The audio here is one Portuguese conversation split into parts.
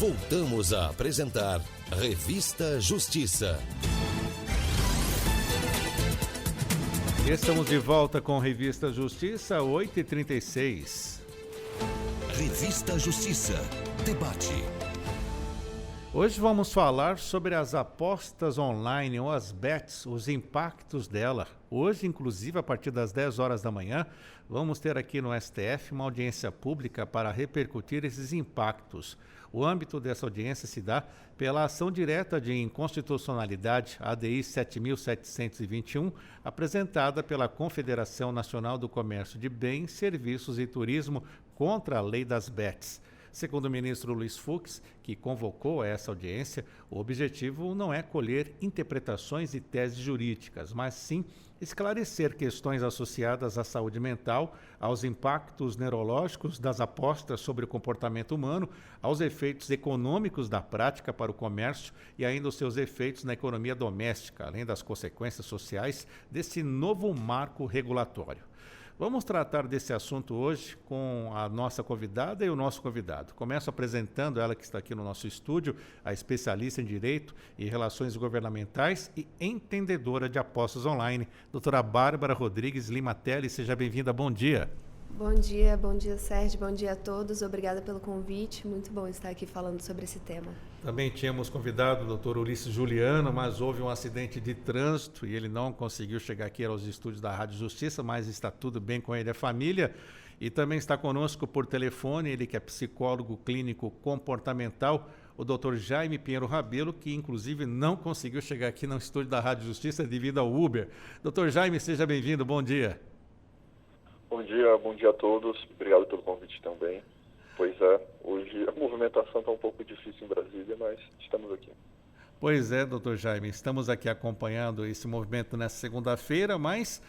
Voltamos a apresentar Revista Justiça. Estamos de volta com Revista Justiça, 8h36. Revista Justiça. Debate. Hoje vamos falar sobre as apostas online ou as bets, os impactos dela. Hoje, inclusive, a partir das 10 horas da manhã, vamos ter aqui no STF uma audiência pública para repercutir esses impactos. O âmbito dessa audiência se dá pela ação direta de inconstitucionalidade ADI 7.721, apresentada pela Confederação Nacional do Comércio de Bens, Serviços e Turismo contra a Lei das Bets. Segundo o ministro Luiz Fux, que convocou essa audiência, o objetivo não é colher interpretações e teses jurídicas, mas sim esclarecer questões associadas à saúde mental, aos impactos neurológicos das apostas sobre o comportamento humano, aos efeitos econômicos da prática para o comércio e ainda os seus efeitos na economia doméstica, além das consequências sociais desse novo marco regulatório. Vamos tratar desse assunto hoje com a nossa convidada e o nosso convidado. Começo apresentando ela que está aqui no nosso estúdio, a especialista em Direito e Relações Governamentais e entendedora de apostas online, doutora Bárbara Rodrigues Lima Telles. Seja bem-vinda, bom dia. Bom dia Sérgio, bom dia a todos, obrigada pelo convite, muito bom estar aqui falando sobre esse tema. Também tínhamos convidado o doutor Ulisses Juliano, mas houve um acidente de trânsito e ele não conseguiu chegar aqui aos estúdios da Rádio Justiça, mas está tudo bem com ele e a família. E também está conosco por telefone, ele que é psicólogo clínico comportamental, o doutor Jaime Pinheiro Rabelo, que inclusive não conseguiu chegar aqui no estúdio da Rádio Justiça devido ao Uber. Doutor Jaime, seja bem-vindo, bom dia. Bom dia a todos. Obrigado pelo convite também. Pois é, hoje a movimentação está um pouco difícil em Brasília, mas estamos aqui. Pois é, doutor Jaime, estamos aqui acompanhando esse movimento nessa segunda-feira, mas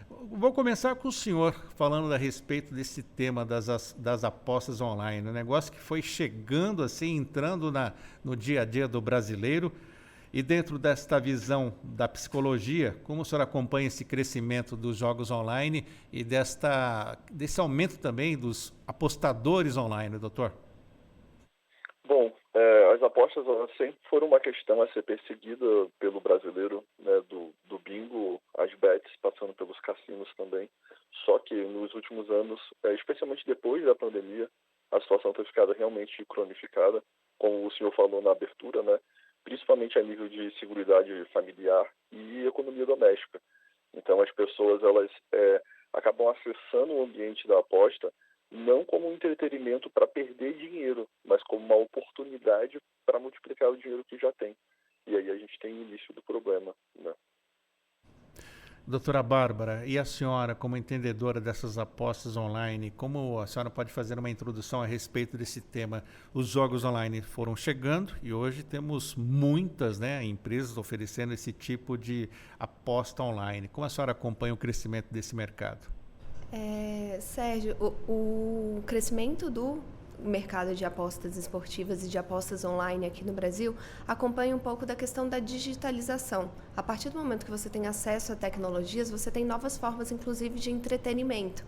vou começar com o senhor falando a respeito desse tema das apostas online, um negócio que foi chegando assim, entrando no dia a dia do brasileiro. E dentro desta visão da psicologia, como o senhor acompanha esse crescimento dos jogos online e desse aumento também dos apostadores online, doutor? Bom, as apostas elas sempre foram uma questão a ser perseguida pelo brasileiro, né, do bingo, as bets, passando pelos cassinos também. Só que nos últimos anos, especialmente depois da pandemia, a situação tem ficado realmente cronificada, como o senhor falou na abertura, né? Principalmente a nível de seguridade familiar e economia doméstica. Então, as pessoas elas acabam acessando o ambiente da aposta não como um entretenimento para perder dinheiro, mas como uma oportunidade para multiplicar o dinheiro que já tem. E aí a gente tem o início do problema, né? Doutora Bárbara, e a senhora, como entendedora dessas apostas online, como a senhora pode fazer uma introdução a respeito desse tema? Os jogos online foram chegando e hoje temos muitas, empresas oferecendo esse tipo de aposta online. Como a senhora acompanha o crescimento desse mercado? Sérgio, o crescimento do mercado de apostas esportivas e de apostas online aqui no Brasil acompanha um pouco da questão da digitalização. A partir do momento que você tem acesso a tecnologias, você tem novas formas, inclusive, de entretenimento.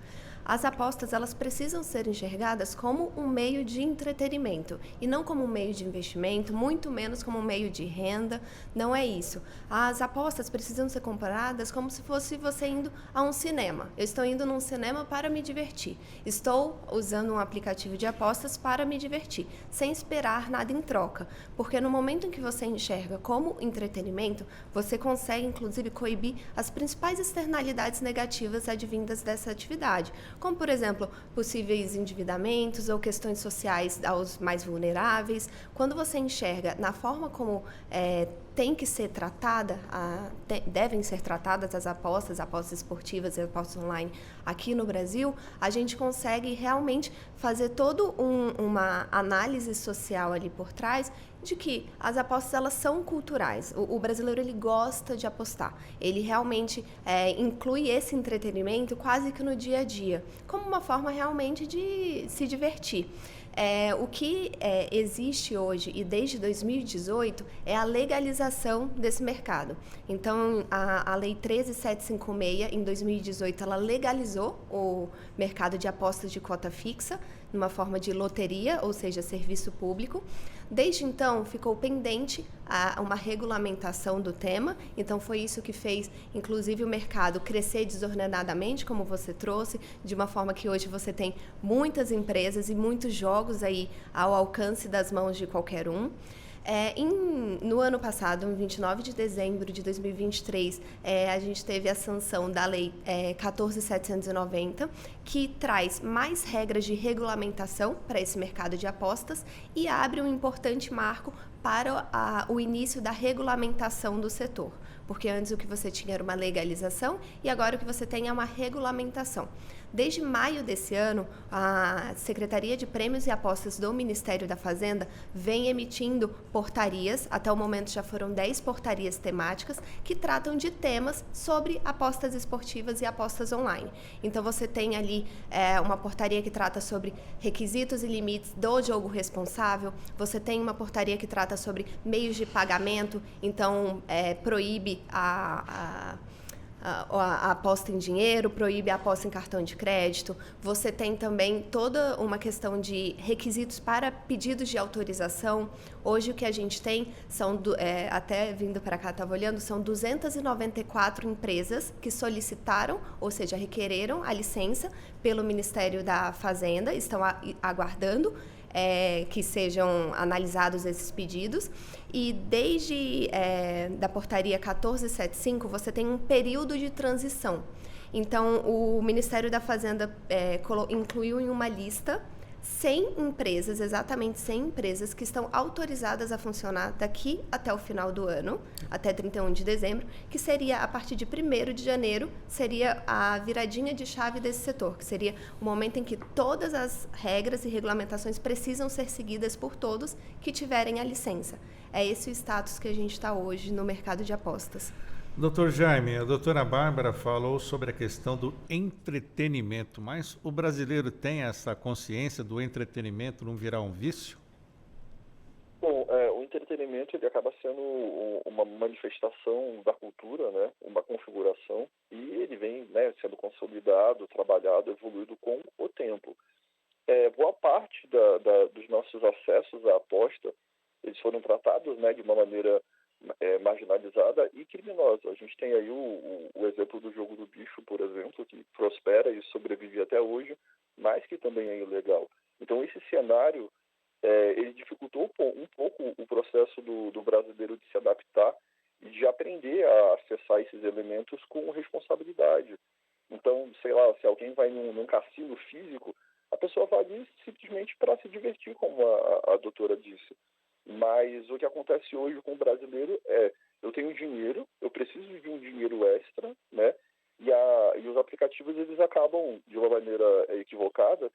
As apostas, elas precisam ser enxergadas como um meio de entretenimento e não como um meio de investimento, muito menos como um meio de renda, não é isso. As apostas precisam ser comparadas como se fosse você indo a um cinema. Eu estou indo num cinema para me divertir. Estou usando um aplicativo de apostas para me divertir, sem esperar nada em troca. Porque no momento em que você enxerga como entretenimento, você consegue, inclusive, coibir as principais externalidades negativas advindas dessa atividade, como, por exemplo, possíveis endividamentos ou questões sociais aos mais vulneráveis. Quando você enxerga na forma como tem que ser devem ser tratadas as apostas esportivas e apostas online aqui no Brasil, a gente consegue realmente fazer toda uma análise social ali por trás de que as apostas elas são culturais. O brasileiro ele gosta de apostar. Ele realmente inclui esse entretenimento quase que no dia a dia, como uma forma realmente de se divertir. O que existe hoje e desde 2018 é a legalização desse mercado. Então, a Lei 13.756, em 2018, ela legalizou o mercado de apostas de cota fixa, numa forma de loteria, ou seja, serviço público. Desde então, ficou pendente uma regulamentação do tema, então foi isso que fez, inclusive, o mercado crescer desordenadamente, como você trouxe, de uma forma que hoje você tem muitas empresas e muitos jogos aí ao alcance das mãos de qualquer um. No ano passado, em 29 de dezembro de 2023, a gente teve a sanção da Lei 14.790, que traz mais regras de regulamentação para esse mercado de apostas e abre um importante marco para o início da regulamentação do setor. Porque antes o que você tinha era uma legalização e agora o que você tem é uma regulamentação. Desde maio desse ano, a Secretaria de Prêmios e Apostas do Ministério da Fazenda vem emitindo portarias, até o momento já foram 10 portarias temáticas, que tratam de temas sobre apostas esportivas e apostas online. Então você tem ali uma portaria que trata sobre requisitos e limites do jogo responsável, você tem uma portaria que trata sobre meios de pagamento, então proíbe a aposta em dinheiro, proíbe a aposta em cartão de crédito. Você tem também toda uma questão de requisitos para pedidos de autorização. Hoje o que a gente tem são, até vindo para cá, estava olhando, são 294 empresas que solicitaram, ou seja, requereram a licença pelo Ministério da Fazenda, estão aguardando que sejam analisados esses pedidos. E desde da portaria 1475, você tem um período de transição. Então, o Ministério da Fazenda incluiu em uma lista 100 empresas, exatamente 100 empresas que estão autorizadas a funcionar daqui até o final do ano, até 31 de dezembro, que seria a partir de 1º de janeiro, seria a viradinha de chave desse setor, que seria o momento em que todas as regras e regulamentações precisam ser seguidas por todos que tiverem a licença. É esse o status que a gente está hoje no mercado de apostas. Doutor Jaime, a doutora Bárbara falou sobre a questão do entretenimento, mas o brasileiro tem essa consciência do entretenimento não virar um vício? Bom, o entretenimento ele acaba sendo uma manifestação da cultura, né? Uma configuração, e ele vem, né, sendo consolidado, trabalhado, evoluído com o tempo. Boa parte dos nossos acessos à aposta, eles foram tratados, né, de uma maneira marginalizada e criminosa. A gente tem aí o exemplo do jogo do bicho, por exemplo, que prospera e sobrevive até hoje, mas que também é ilegal. Então, esse cenário ele dificultou um pouco o processo do brasileiro de se adaptar e de aprender a acessar esses elementos com responsabilidade. Então, sei lá, se alguém vai num cassino físico, a pessoa vai ali simplesmente para se divertir, como a doutora disse. Mas o que acontece hoje com o brasileiro eu tenho dinheiro, eu preciso de um dinheiro extra, né? E os aplicativos eles acabam, de uma maneira equivocada,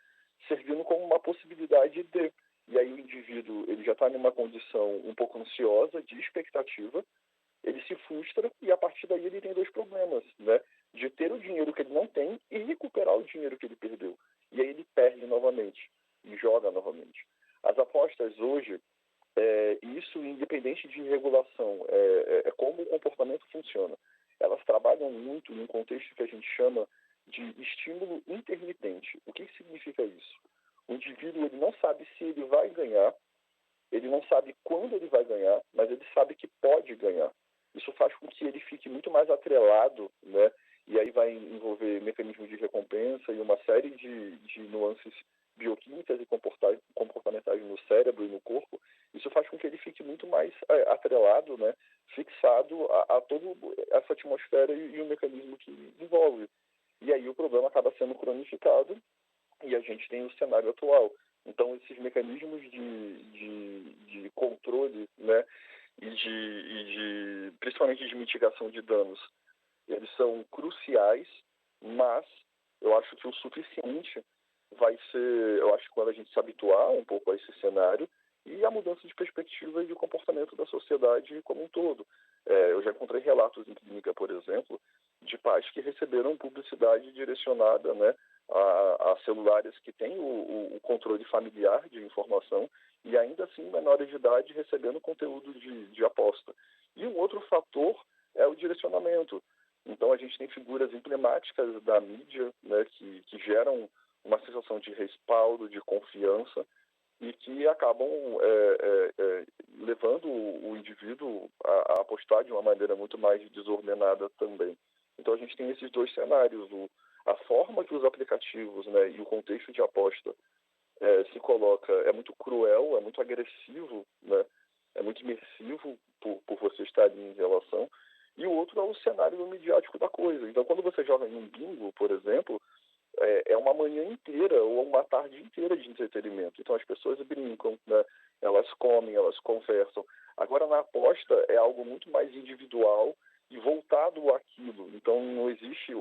servindo como uma possibilidade de... E aí o indivíduo ele já está numa condição um pouco ansiosa, de expectativa, ele se frustra e a partir daí ele tem 2 problemas, né? De ter o dinheiro que ele não tem e recuperar o dinheiro que ele perdeu. E aí ele perde novamente e joga novamente. As apostas hoje, isso independente de regulação, como o comportamento funciona. Elas trabalham muito em um contexto que a gente chama de estímulo intermitente. O que significa isso? O indivíduo ele não sabe se ele vai ganhar, ele não sabe quando ele vai ganhar, mas ele sabe que pode ganhar. Isso faz com que ele fique muito mais atrelado, né? E aí vai envolver mecanismos de recompensa e uma série de nuances bioquímicas e comportamentais no cérebro e no corpo. Isso faz com que ele fique muito mais atrelado, né? Fixado a toda essa atmosfera e o mecanismo que envolve. E aí o problema acaba sendo cronificado e a gente tem o cenário atual. Então, esses mecanismos de controle, né? E principalmente de mitigação de danos, eles são cruciais, mas eu acho que o suficiente vai ser, eu acho que quando a gente se habituar um pouco a esse cenário e a mudança de perspectiva e de comportamento da sociedade como um todo. Eu já encontrei relatos em clínica, por exemplo, de pais que receberam publicidade direcionada, né, a celulares que têm o controle familiar de informação e ainda assim menores de idade recebendo conteúdo de aposta. E um outro fator é o direcionamento. Então a gente tem figuras emblemáticas da mídia, né, que geram uma sensação de respaldo, de confiança, e que acabam levando o indivíduo a apostar de uma maneira muito mais desordenada também. Então a gente tem esses dois cenários, a forma que os aplicativos, né, e o contexto de aposta se coloca é muito cruel, é muito agressivo, né, é muito imersivo por você estar ali em relação, e o outro é o cenário midiático da coisa. Então quando você joga em um bingo, por exemplo, é uma manhã inteira ou uma tarde inteira de entretenimento. Então as pessoas brincam, né? Elas comem, elas conversam. Agora na aposta é algo muito mais individual e voltado àquilo. Então não existe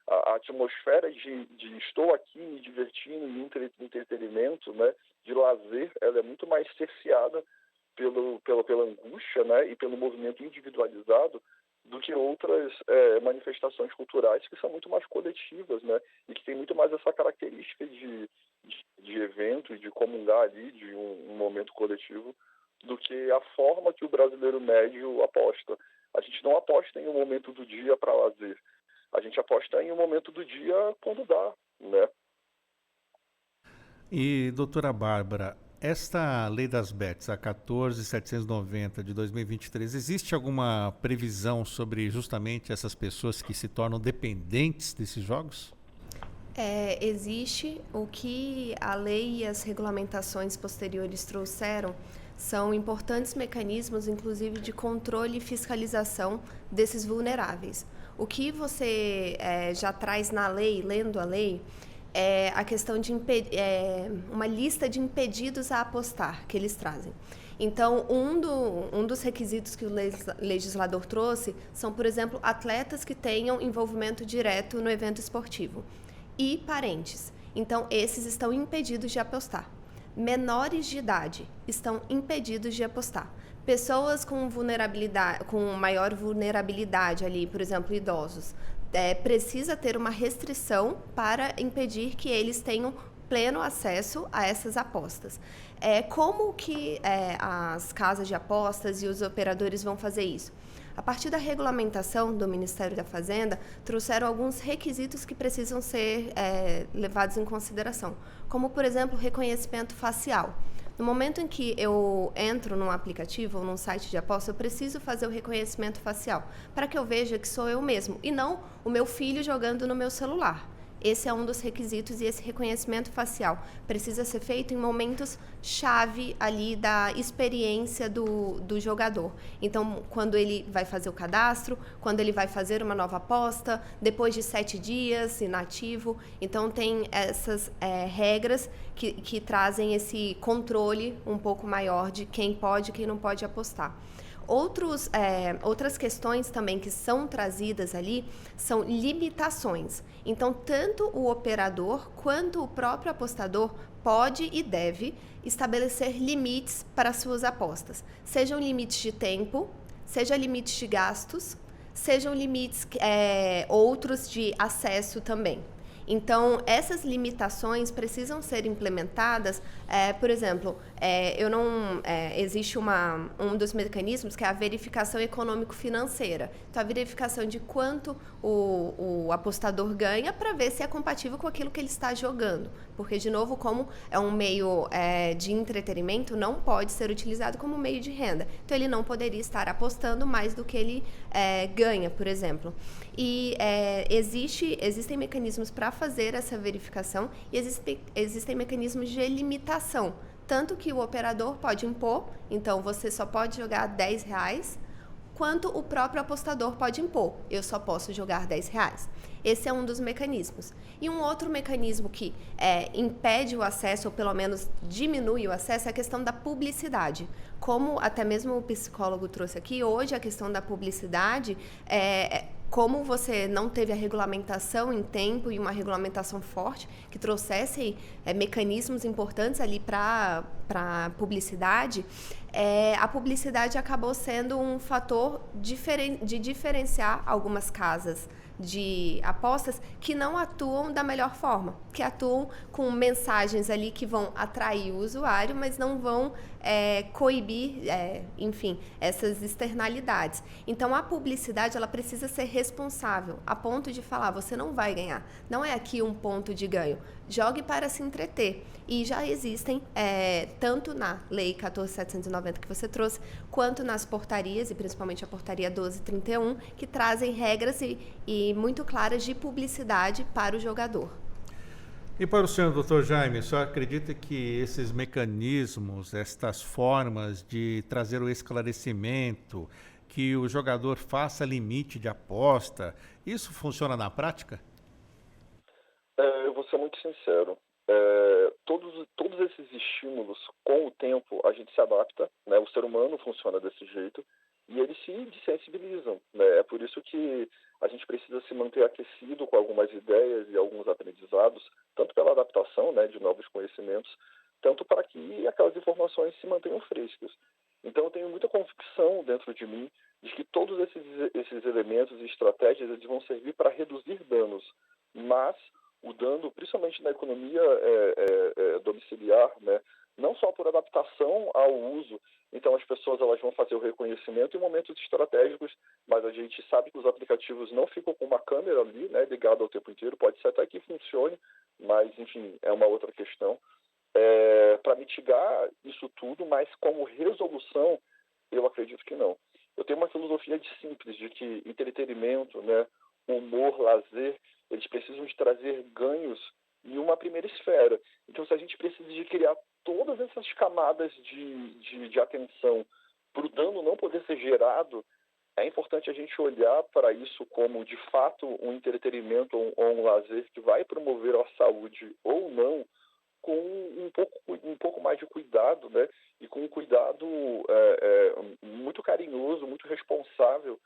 a atmosfera de estou aqui me divertindo em entretenimento, né? De lazer, ela é muito mais cerceada pela angústia, né? E pelo movimento individualizado do que outras manifestações culturais que são muito mais coletivas, né? E que tem muito mais essa característica de evento e de comungar ali de um momento coletivo do que a forma que o brasileiro médio aposta. A gente não aposta em um momento do dia para lazer. A gente aposta em um momento do dia quando dá, né? E, doutora Bárbara, esta lei das bets, a 14.790 de 2023, existe alguma previsão sobre justamente essas pessoas que se tornam dependentes desses jogos? Existe. O que a lei e as regulamentações posteriores trouxeram são importantes mecanismos, inclusive, de controle e fiscalização desses vulneráveis. O que você já traz na lei, lendo a lei, é a questão de uma lista de impedidos a apostar que eles trazem. Então, um dos requisitos que o legislador trouxe são, por exemplo, atletas que tenham envolvimento direto no evento esportivo e parentes. Então, esses estão impedidos de apostar. Menores de idade estão impedidos de apostar. Pessoas com maior vulnerabilidade ali, por exemplo, idosos, precisa ter uma restrição para impedir que eles tenham pleno acesso a essas apostas. Como que as casas de apostas e os operadores vão fazer isso? A partir da regulamentação do Ministério da Fazenda, trouxeram alguns requisitos que precisam ser levados em consideração, como, por exemplo, reconhecimento facial. No momento em que eu entro num aplicativo ou num site de aposta, eu preciso fazer o reconhecimento facial para que eu veja que sou eu mesmo e não o meu filho jogando no meu celular. Esse é um dos requisitos e esse reconhecimento facial precisa ser feito em momentos chave ali da experiência do jogador. Então, quando ele vai fazer o cadastro, quando ele vai fazer uma nova aposta, depois de 7 dias, inativo. Então, tem essas regras que trazem esse controle um pouco maior de quem pode e quem não pode apostar. Outras questões também que são trazidas ali são limitações. Então, tanto o operador quanto o próprio apostador pode e deve estabelecer limites para suas apostas. Sejam limites de tempo, sejam limites de gastos, sejam limites outros de acesso também. Então, essas limitações precisam ser implementadas. Por exemplo, existe um dos mecanismos que é a verificação econômico-financeira. Então, a verificação de quanto o apostador ganha para ver se é compatível com aquilo que ele está jogando. Porque, de novo, como é um meio de entretenimento, não pode ser utilizado como meio de renda. Então, ele não poderia estar apostando mais do que ele ganha, por exemplo. E existem mecanismos para fazer essa verificação e existem mecanismos de limitação. Tanto que o operador pode impor, então você só pode jogar R$10, quanto o próprio apostador pode impor, eu só posso jogar R$10. Esse é um dos mecanismos. E um outro mecanismo que impede o acesso, ou pelo menos diminui o acesso, é a questão da publicidade. Como até mesmo o psicólogo trouxe aqui, hoje a questão da publicidade como você não teve a regulamentação em tempo e uma regulamentação forte que trouxesse mecanismos importantes ali para para publicidade, a publicidade acabou sendo um fator de diferenciar algumas casas de apostas que não atuam da melhor forma, que atuam com mensagens ali que vão atrair o usuário, mas não vão coibir, enfim, essas externalidades. Então, a publicidade ela precisa ser responsável, a ponto de falar, você não vai ganhar, não é aqui um ponto de ganho, jogue para se entreter. E já existem, tanto na Lei 14.790 que você trouxe, quanto nas portarias, e principalmente a portaria 1231, que trazem regras e muito claras de publicidade para o jogador. E para o senhor, doutor Jaime, o senhor acredita que esses mecanismos, estas formas de trazer o esclarecimento, que o jogador faça limite de aposta, isso funciona na prática? Eu vou ser muito sincero. Todos esses estímulos, com o tempo, a gente se adapta, né? O ser humano funciona desse jeito e eles se desensibilizam, né? É por isso que a gente precisa se manter aquecido com algumas ideias e alguns aprendizados, tanto pela adaptação, né, de novos conhecimentos, tanto para que aquelas informações se mantenham frescas. Então, eu tenho muita convicção dentro de mim de que todos esses elementos e estratégias eles vão servir para reduzir danos, mas o dano, principalmente na economia domiciliar, né, não só por adaptação ao uso. Então, as pessoas elas vão fazer o reconhecimento em momentos estratégicos, mas a gente sabe que os aplicativos não ficam com uma câmera ali, né, ligada o tempo inteiro. Pode ser até que funcione, mas, enfim, é uma outra questão. Para mitigar isso tudo, mas como resolução, eu acredito que não. Eu tenho uma filosofia de simples, de que entretenimento, né, humor, lazer, eles precisam de trazer ganhos em uma primeira esfera. Então, se a gente precisa de criar todas essas camadas de atenção para o dano não poder ser gerado, é importante a gente olhar para isso como, de fato, um entretenimento ou um lazer que vai promover a saúde ou não, com um pouco mais de cuidado, né? E com um cuidado muito carinhoso, muito responsável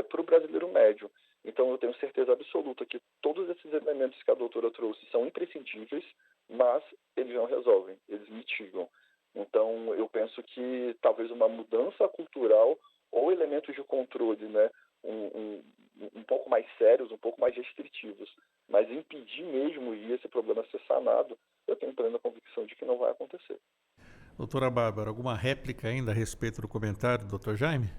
para o brasileiro médio. Então, eu tenho certeza absoluta que todos esses elementos que a doutora trouxe são imprescindíveis, mas eles não resolvem, eles mitigam. Então, eu penso que talvez uma mudança cultural ou elementos de controle, né, um pouco mais sérios, um pouco mais restritivos, mas impedir mesmo e esse problema ser sanado, eu tenho plena convicção de que não vai acontecer. Doutora Bárbara, alguma réplica ainda a respeito do comentário do doutor Jaime?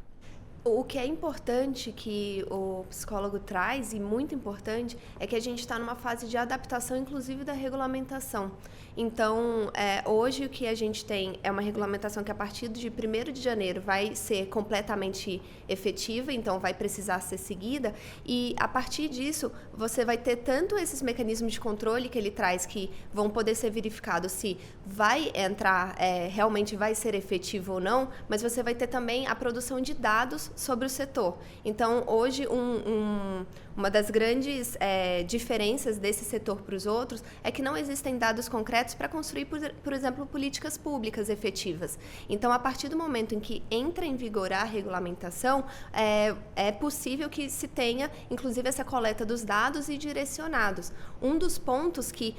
O que é importante que o psicólogo traz, e muito importante, é que a gente está numa fase de adaptação, inclusive da regulamentação. Então, hoje o que a gente tem é uma regulamentação que a partir de 1º de janeiro vai ser completamente efetiva, então vai precisar ser seguida, e a partir disso você vai ter tanto esses mecanismos de controle que ele traz que vão poder ser verificados se vai entrar, realmente vai ser efetivo ou não, mas você vai ter também a produção de dados sobre o setor. Então, hoje, uma das grandes diferenças desse setor para os outros é que não existem dados concretos para construir, por exemplo, políticas públicas efetivas. Então, a partir do momento em que entra em vigor a regulamentação, é possível que se tenha, inclusive, essa coleta dos dados e direcionados. Um dos pontos que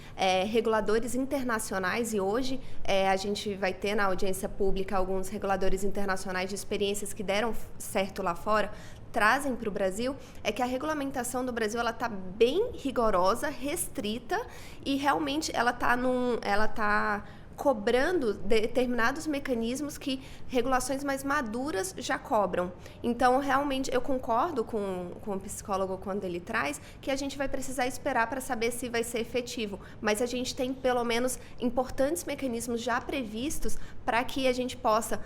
reguladores internacionais, e hoje a gente vai ter na audiência pública alguns reguladores internacionais de experiências que deram certo lá fora, trazem para o Brasil, é que a regulamentação do Brasil ela está bem rigorosa, restrita, e realmente ela está cobrando determinados mecanismos que regulações mais maduras já cobram. Então, realmente, eu concordo com o psicólogo quando ele traz que a gente vai precisar esperar para saber se vai ser efetivo, mas a gente tem, pelo menos, importantes mecanismos já previstos para que a gente possa,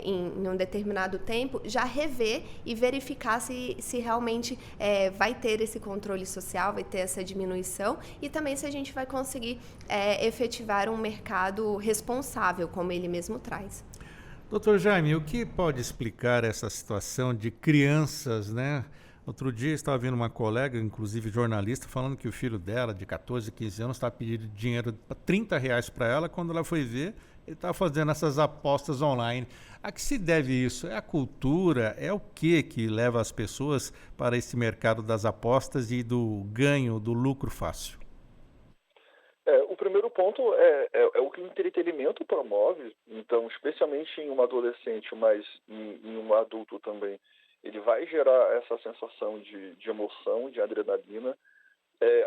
em um determinado tempo, já rever e verificar se realmente vai ter esse controle social, vai ter essa diminuição, e também se a gente vai conseguir efetivar um mercado responsável, como ele mesmo traz. Doutor Jaime, o que pode explicar essa situação de crianças, né? Outro dia estava vendo uma colega, inclusive jornalista, falando que o filho dela, de 14, 15 anos, estava pedindo dinheiro para R$30 para ela, quando ela foi ver, ele estava fazendo essas apostas online. A que se deve isso? É a cultura? É o que leva as pessoas para esse mercado das apostas e do ganho, do lucro fácil? O primeiro ponto é o que o entretenimento promove, então, especialmente em um adolescente, mas em um adulto também, ele vai gerar essa sensação de emoção, de adrenalina.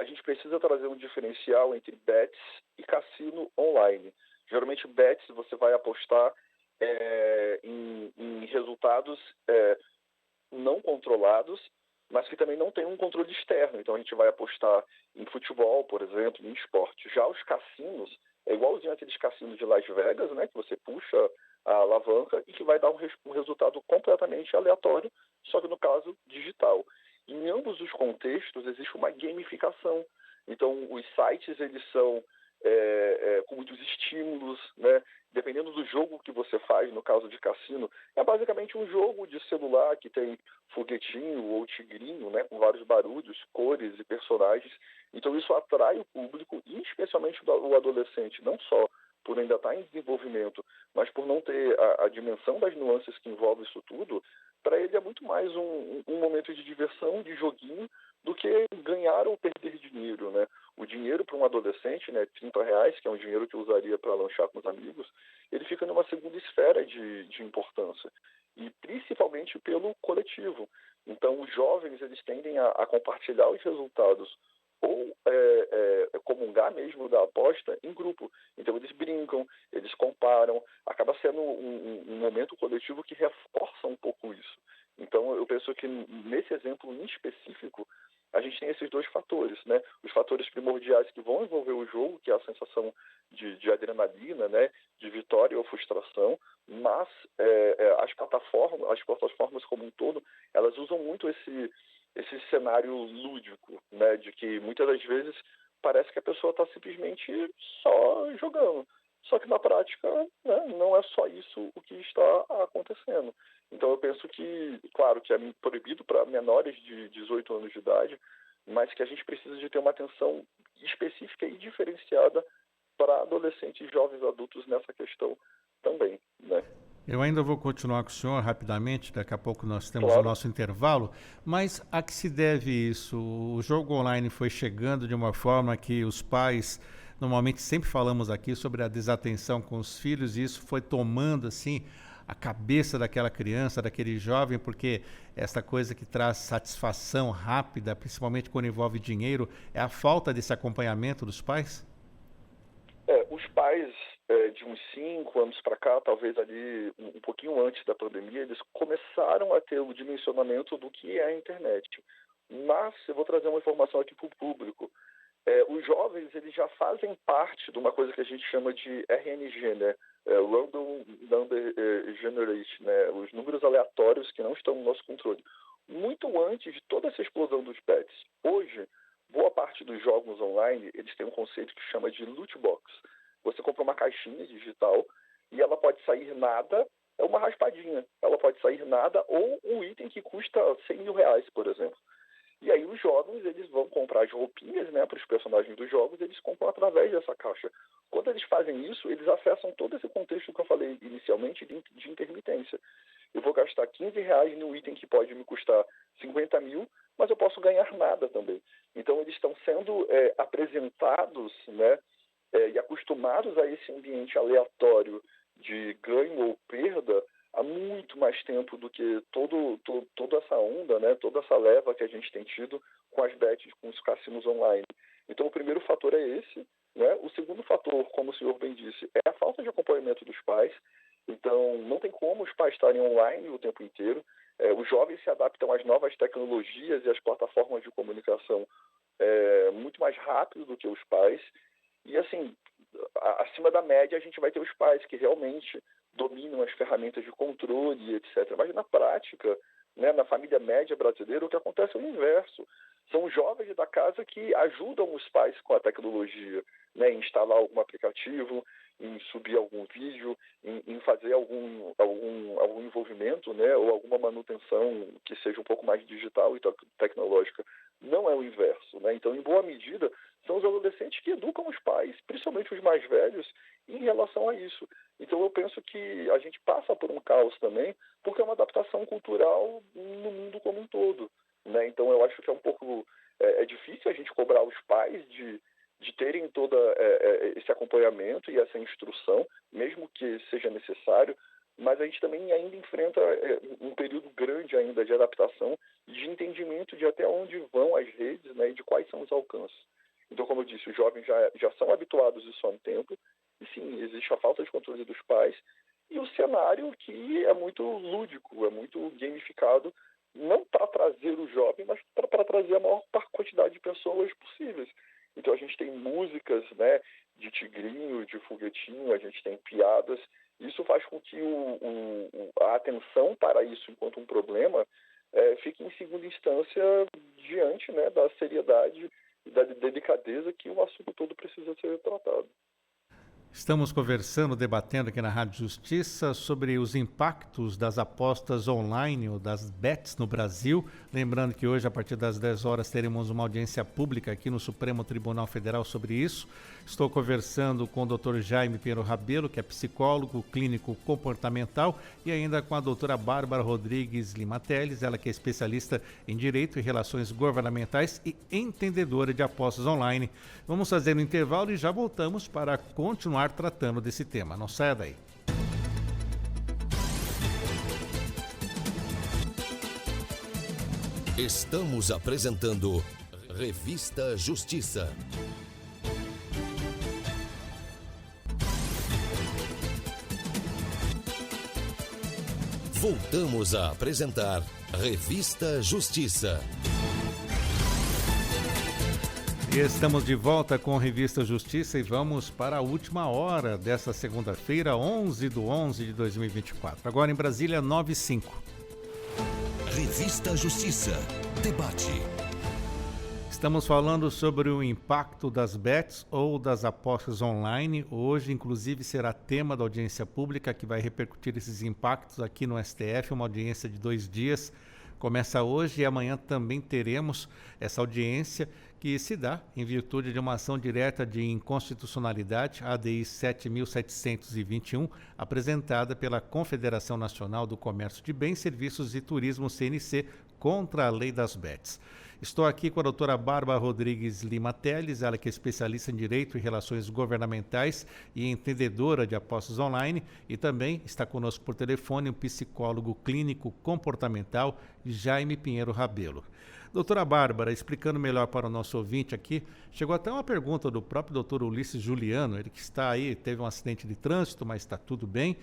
A gente precisa trazer um diferencial entre bets e cassino online. Geralmente, bets você vai apostar em resultados não controlados, mas que também não tem um controle externo. Então, a gente vai apostar em futebol, por exemplo, em esporte. Já os cassinos, é igualzinho aqueles cassinos de Las Vegas, né, que você puxa a alavanca e que vai dar um resultado completamente aleatório, só que no caso, digital. Em ambos os contextos, existe uma gamificação. Então, os sites, eles são com muitos estímulos, né? Dependendo do jogo que você faz, no caso de cassino, é basicamente um jogo de celular que tem foguetinho ou tigrinho, né? Com vários barulhos, cores e personagens. Então, isso atrai o público, e especialmente o adolescente, não só por ainda estar em desenvolvimento, mas por não ter a dimensão das nuances que envolve isso tudo. Para ele é muito mais um momento de diversão, de joguinho, do que ganhar ou perder dinheiro, né? O dinheiro para um adolescente, né, R$ 30, que é um dinheiro que eu usaria para lanchar com os amigos, ele fica numa segunda esfera de importância, e principalmente pelo coletivo. Então, os jovens, eles tendem a compartilhar os resultados ou comungar mesmo da aposta em grupo. Então, eles brincam, eles comparam, acaba sendo um momento coletivo que reforça um pouco isso. Então, eu penso que nesse exemplo em específico, a gente tem esses dois fatores, né? Os fatores primordiais que vão envolver o jogo, que é a sensação de adrenalina, né? De vitória ou frustração, mas as plataformas como um todo, elas usam muito esse cenário lúdico, né? De que muitas das vezes parece que a pessoa está simplesmente só jogando. Só que na prática, né, não é só isso o que está acontecendo. Então eu penso que, claro, que é proibido para menores de 18 anos de idade, mas que a gente precisa de ter uma atenção específica e diferenciada para adolescentes e jovens adultos nessa questão também, né? Eu ainda vou continuar com o senhor rapidamente, daqui a pouco nós temos Claro. o nosso intervalo, mas a que se deve isso? O jogo online foi chegando de uma forma que os pais, normalmente sempre falamos aqui sobre a desatenção com os filhos, e isso foi tomando assim a cabeça daquela criança, daquele jovem, porque essa coisa que traz satisfação rápida, principalmente quando envolve dinheiro, é a falta desse acompanhamento dos pais? Os pais de uns 5 anos para cá, talvez ali um pouquinho antes da pandemia, eles começaram a ter o dimensionamento do que é a internet. Mas eu vou trazer uma informação aqui para o público. Os jovens, eles já fazem parte de uma coisa que a gente chama de RNG, né? Random Number Generation, né? Os números aleatórios que não estão no nosso controle. Muito antes de toda essa explosão dos bets. Hoje, boa parte dos jogos online, eles têm um conceito que chama de loot box. Você compra uma caixinha digital e ela pode sair nada, é uma raspadinha. Ela pode sair nada ou um item que custa R$ 100.000, por exemplo. E aí os jovens, eles vão comprar as roupinhas, né, para os personagens dos jogos, eles compram através dessa caixa. Quando eles fazem isso, eles acessam todo esse contexto que eu falei inicialmente de intermitência. Eu vou gastar R$ 15 no item que pode me custar 50 mil, mas eu posso ganhar nada também. Então eles estão sendo apresentados, né, e acostumados a esse ambiente aleatório de ganho ou perda há muito mais tempo do que toda essa onda, né, toda essa leva que a gente tem tido com as bets, com os cassinos online. Então, o primeiro fator é esse, né? O segundo fator, como o senhor bem disse, é a falta de acompanhamento dos pais. Então, não tem como os pais estarem online o tempo inteiro. Os jovens se adaptam às novas tecnologias e às plataformas de comunicação muito mais rápido do que os pais. E, assim, acima da média, a gente vai ter os pais que realmente dominam as ferramentas de controle, etc. Mas, na prática, né, na família média brasileira, o que acontece é o inverso. São os jovens da casa que ajudam os pais com a tecnologia, né, em instalar algum aplicativo, em subir algum vídeo, em fazer algum envolvimento, né, ou alguma manutenção que seja um pouco mais digital e tecnológica. Não é o inverso, né? Então, em boa medida, são os adolescentes que educam os pais, principalmente os mais velhos, em relação a isso. Então, eu penso que a gente passa por um caos também, porque é uma adaptação cultural no mundo como um todo, né? Então, eu acho que é um pouco... É difícil a gente cobrar os pais de de terem todo esse acompanhamento e essa instrução, mesmo que seja necessário, mas a gente também ainda enfrenta um período grande ainda de adaptação e de entendimento de até onde vão as redes, né, e de quais são os alcances. Então, como eu disse, os jovens já são habituados a isso há um tempo, e sim, existe a falta de controle dos pais, e o cenário que é muito lúdico, é muito gamificado, não para trazer o jovem, mas para trazer a maior quantidade de pessoas possíveis. Então, a gente tem músicas, né, de tigrinho, de foguetinho, a gente tem piadas. Isso faz com que a atenção para isso enquanto um problema fique em segunda instância diante, né, da seriedade e da delicadeza que o assunto todo precisa ser tratado. Estamos conversando, debatendo aqui na Rádio Justiça sobre os impactos das apostas online ou das bets no Brasil. Lembrando que hoje, a partir das 10 horas, teremos uma audiência pública aqui no Supremo Tribunal Federal sobre isso. Estou conversando com o Dr. Jaime Pinheiro Rabelo, que é psicólogo clínico comportamental, e ainda com a doutora Bárbara Rodrigues Lima Teles, ela que é especialista em Direito e Relações Governamentais e entendedora de apostas online. Vamos fazer um intervalo e já voltamos para continuar tratando desse tema. Não saia daí. Estamos apresentando Revista Justiça. Voltamos a apresentar Revista Justiça. E estamos de volta com a Revista Justiça e vamos para a última hora dessa segunda-feira, 11/11/2024. Agora em Brasília, 9h05. Revista Justiça. Debate. Estamos falando sobre o impacto das bets ou das apostas online. Hoje, inclusive, será tema da audiência pública que vai repercutir esses impactos aqui no STF, uma audiência de 2 dias. Começa hoje e amanhã também teremos essa audiência que se dá em virtude de uma ação direta de inconstitucionalidade, ADI 7.721, apresentada pela Confederação Nacional do Comércio de Bens, Serviços e Turismo, CNC, contra a lei das bets. Estou aqui com a doutora Bárbara Rodrigues Lima Teles, ela que é especialista em Direito e Relações Governamentais e entendedora de apostas online, e também está conosco por telefone o psicólogo clínico comportamental Jaime Pinheiro Rabelo. Doutora Bárbara, explicando melhor para o nosso ouvinte aqui, chegou até uma pergunta do próprio doutor Ulisses Juliano, ele que está aí, teve um acidente de trânsito, mas está tudo bem.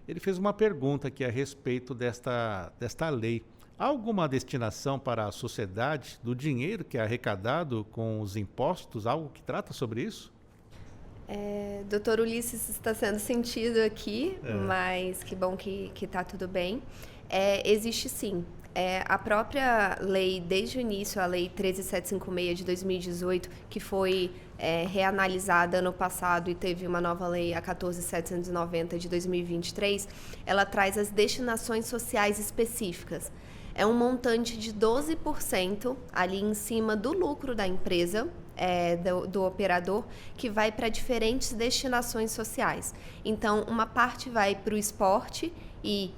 Ele fez uma pergunta aqui a respeito desta lei. Há alguma destinação para a sociedade do dinheiro que é arrecadado com os impostos? Algo que trata sobre isso? Doutor Ulisses está sendo sentido aqui, mas que bom que está tudo bem. Existe sim. A própria lei, desde o início, a Lei 13.756 de 2018, que foi reanalisada ano passado e teve uma nova lei, a 14.790 de 2023, ela traz as destinações sociais específicas. É um montante de 12% ali em cima do lucro da empresa, do operador, que vai para diferentes destinações sociais. Então, uma parte vai para o esporte e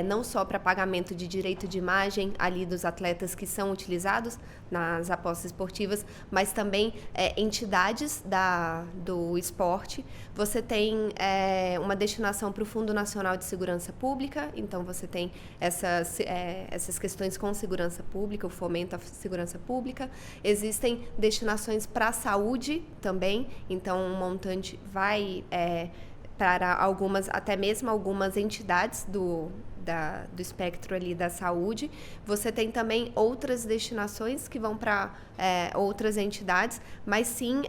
não só para pagamento de direito de imagem ali dos atletas que são utilizados nas apostas esportivas, mas também entidades do esporte. Você tem uma destinação para o Fundo Nacional de Segurança Pública, então você tem essas questões com segurança pública, o fomento à segurança pública. Existem destinações para a saúde também, então um montante vai para algumas, até mesmo algumas entidades do espectro ali da saúde. Você tem também outras destinações que vão para outras entidades, mas sim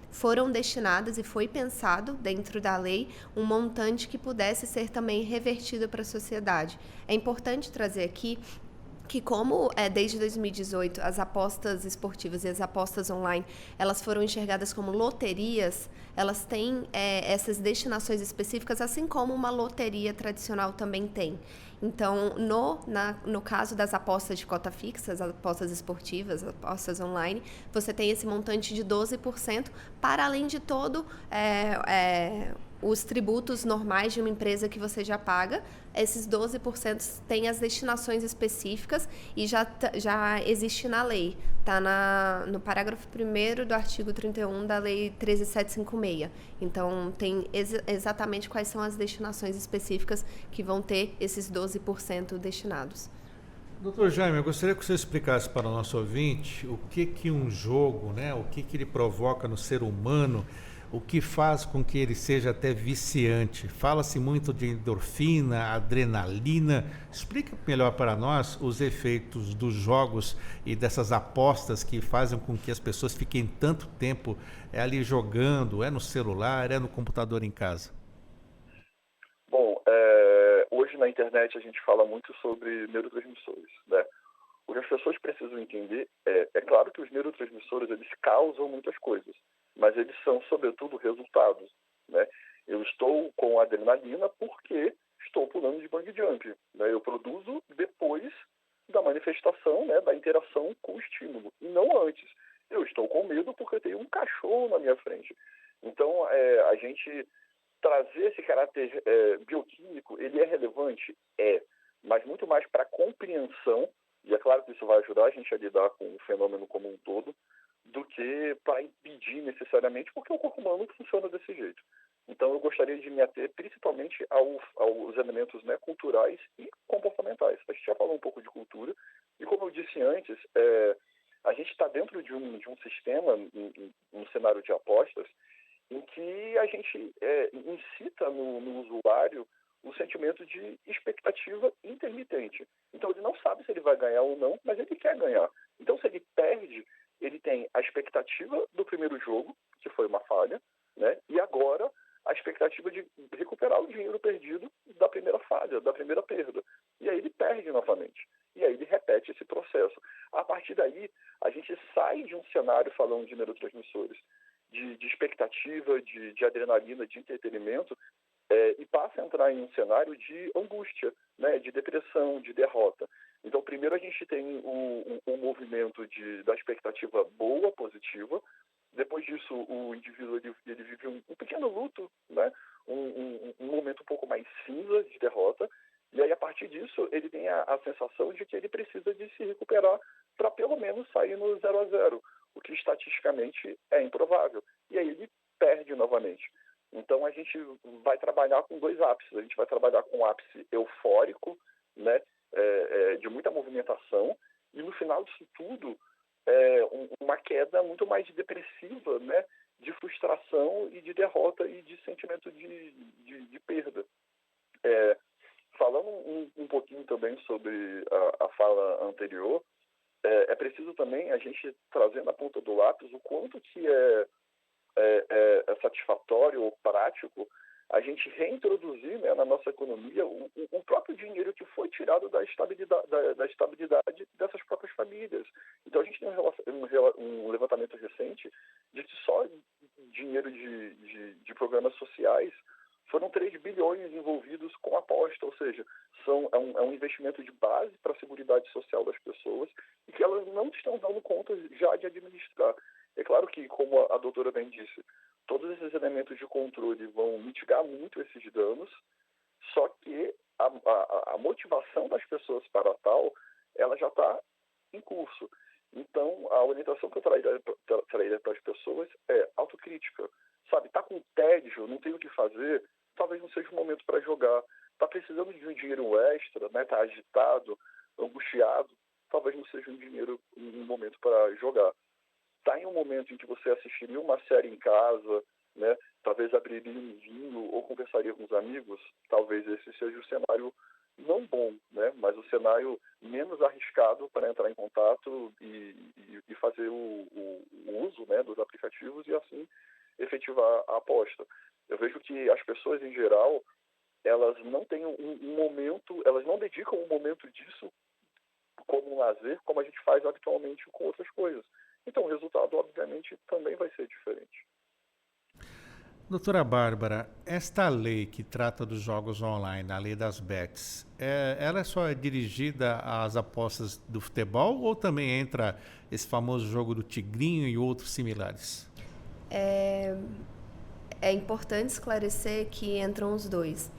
foram destinadas e foi pensado dentro da lei um montante que pudesse ser também revertido para a sociedade. É importante trazer aqui que como desde 2018 as apostas esportivas e as apostas online, elas foram enxergadas como loterias, elas têm essas destinações específicas, assim como uma loteria tradicional também tem. Então, no caso das apostas de cota fixa, as apostas esportivas, as apostas online, você tem esse montante de 12%, para além de todo os tributos normais de uma empresa que você já paga, esses 12% têm as destinações específicas e já existe na lei. Está no parágrafo 1º do artigo 31 da Lei 13.756. Então, tem exatamente quais são as destinações específicas que vão ter esses 12% destinados. Doutor Jaime, eu gostaria que você explicasse para o nosso ouvinte o que um jogo, né, o que ele provoca no ser humano, o que faz com que ele seja até viciante. Fala-se muito de endorfina, adrenalina. Explica melhor para nós os efeitos dos jogos e dessas apostas que fazem com que as pessoas fiquem tanto tempo ali jogando, no celular, no computador em casa. Bom, hoje na internet a gente fala muito sobre neurotransmissores, né? O que as pessoas precisam entender é claro que os neurotransmissores, eles causam muitas coisas, mas eles são, sobretudo, resultados, né? Eu estou com adrenalina porque estou pulando de bungee jump, né? Eu produzo depois da manifestação, né, da interação com o estímulo, e não antes. Eu estou com medo porque eu tenho um cachorro na minha frente. Então, a gente trazer esse caráter bioquímico, ele é relevante? Mas muito mais para a compreensão, e é claro que isso vai ajudar a gente a lidar com o fenômeno como um todo, do que para impedir necessariamente, porque o corpo humano funciona desse jeito. Então eu gostaria de me ater principalmente aos elementos, né, culturais e comportamentais. A gente já falou um pouco de cultura, e como eu disse antes, a gente está dentro de um sistema, um cenário de apostas, em que a gente incita no usuário o sentimento de expectativa intermitente. Então, ele não sabe se ele vai ganhar ou não, mas ele quer ganhar. Então, se ele perde, ele tem a expectativa do primeiro jogo, que foi uma falha, né? E agora a expectativa de recuperar o dinheiro perdido da primeira falha, da primeira perda. E aí ele perde novamente. E aí ele repete esse processo. A partir daí, a gente sai de um cenário, falando de neurotransmissores, de expectativa, de adrenalina, de entretenimento, e passa a entrar em um cenário de angústia, né, de depressão, de derrota. Então, primeiro a gente tem um movimento da expectativa boa, positiva. Depois disso, o indivíduo ele vive um pequeno luto, né, um momento um pouco mais cinza de derrota. E aí, a partir disso, ele tem a sensação de que ele precisa de se recuperar para pelo menos sair no 0-0, o que estatisticamente é improvável. E aí ele perde novamente. Então, a gente vai trabalhar com dois ápices. A gente vai trabalhar com um ápice eufórico, né, de muita movimentação, e no final disso tudo, uma queda muito mais depressiva, né, de frustração e de derrota e de sentimento de perda. Falando um pouquinho também sobre a fala anterior, é preciso também a gente trazer na ponta do lápis o quanto que é satisfatório ou prático a gente reintroduzir, né, na nossa economia o próprio dinheiro que foi tirado da estabilidade dessas próprias famílias. Então a gente tem um levantamento recente de que só dinheiro de programas sociais foram 3 bilhões envolvidos com aposta, ou seja, é um investimento de base para a seguridade social das pessoas e que elas não estão dando conta já de administrar. É claro que, como a doutora bem disse, todos esses elementos de controle vão mitigar muito esses danos, só que a motivação das pessoas para tal, ela já está em curso. Então, a orientação que eu traria para as pessoas é autocrítica. Sabe, está com tédio, não tem o que fazer, talvez não seja o momento para jogar. Está precisando de um dinheiro extra, né? Está agitado, angustiado, talvez não seja um momento para jogar. Está em um momento em que você assistiria uma série em casa, né? Talvez abriria um vinho ou conversaria com os amigos, talvez esse seja o cenário não bom, né? Mas o cenário menos arriscado para entrar em contato e fazer o uso, né, dos aplicativos e assim efetivar a aposta. Eu vejo que as pessoas em geral, elas não têm um momento, elas não dedicam um momento disso como um lazer, como a gente faz habitualmente com outras coisas. Então, o resultado, obviamente, também vai ser diferente. Doutora Bárbara, esta lei que trata dos jogos online, a lei das bets, ela só é dirigida às apostas do futebol ou também entra esse famoso jogo do tigrinho e outros similares? é importante esclarecer que entram os dois.